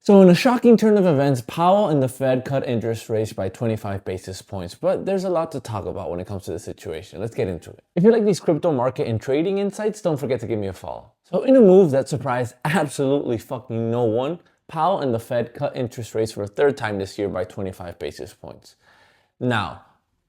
So in a shocking turn of events, Powell and the Fed cut interest rates by 25 basis points, but there's a lot to talk about when it comes to the situation. Let's get into it. If you like these crypto market and trading insights, don't forget to give me a follow. So in a move that surprised absolutely fucking no one, Powell and the Fed cut interest rates for a third time this year by 25 basis points. Now,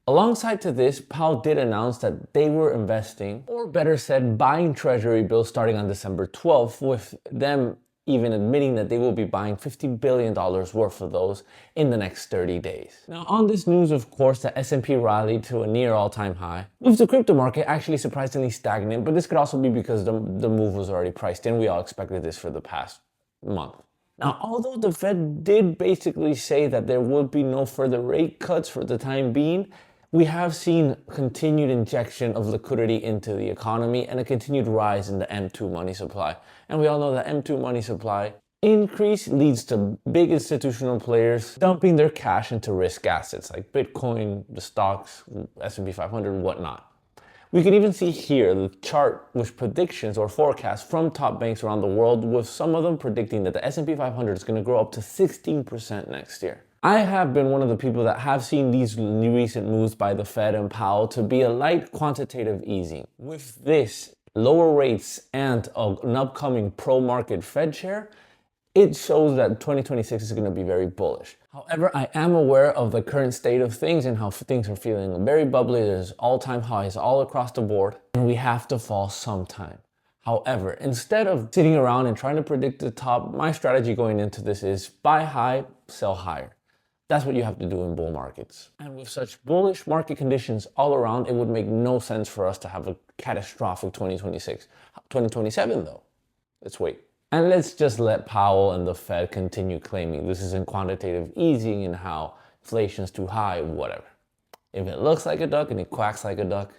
alongside to this, Powell did announce that they were investing, or better said, buying treasury bills starting on December 12th, with them even admitting that they will be buying $50 billion worth of those in the next 30 days. Now, on this news, of course, the S&P rallied to a near all-time high, with the crypto market actually surprisingly stagnant, but this could also be because the move was already priced in. We all expected this for the past month. Now, although the Fed did basically say that there would be no further rate cuts for the time being, we have seen continued injection of liquidity into the economy and a continued rise in the M2 money supply. And we all know that M2 money supply increase leads to big institutional players dumping their cash into risk assets like Bitcoin, the stocks, S&P 500, whatnot. We can even see here the chart with predictions or forecasts from top banks around the world, with some of them predicting that the S&P 500 is going to grow up to 16% next year. I have been one of the people that have seen these recent moves by the Fed and Powell to be a light quantitative easing. With this, lower rates and an upcoming pro-market Fed chair, it shows that 2026 is going to be very bullish. However, I am aware of the current state of things and how things are feeling very bubbly. There's all-time highs all across the board, and we have to fall sometime. However, instead of sitting around and trying to predict the top, my strategy going into this is buy high, sell higher. That's what you have to do in bull markets. And with such bullish market conditions all around, it would make no sense for us to have a catastrophic 2026. 2027 though, let's wait. And let's just let Powell and the Fed continue claiming this isn't quantitative easing and how inflation's too high, whatever. If it looks like a duck and it quacks like a duck,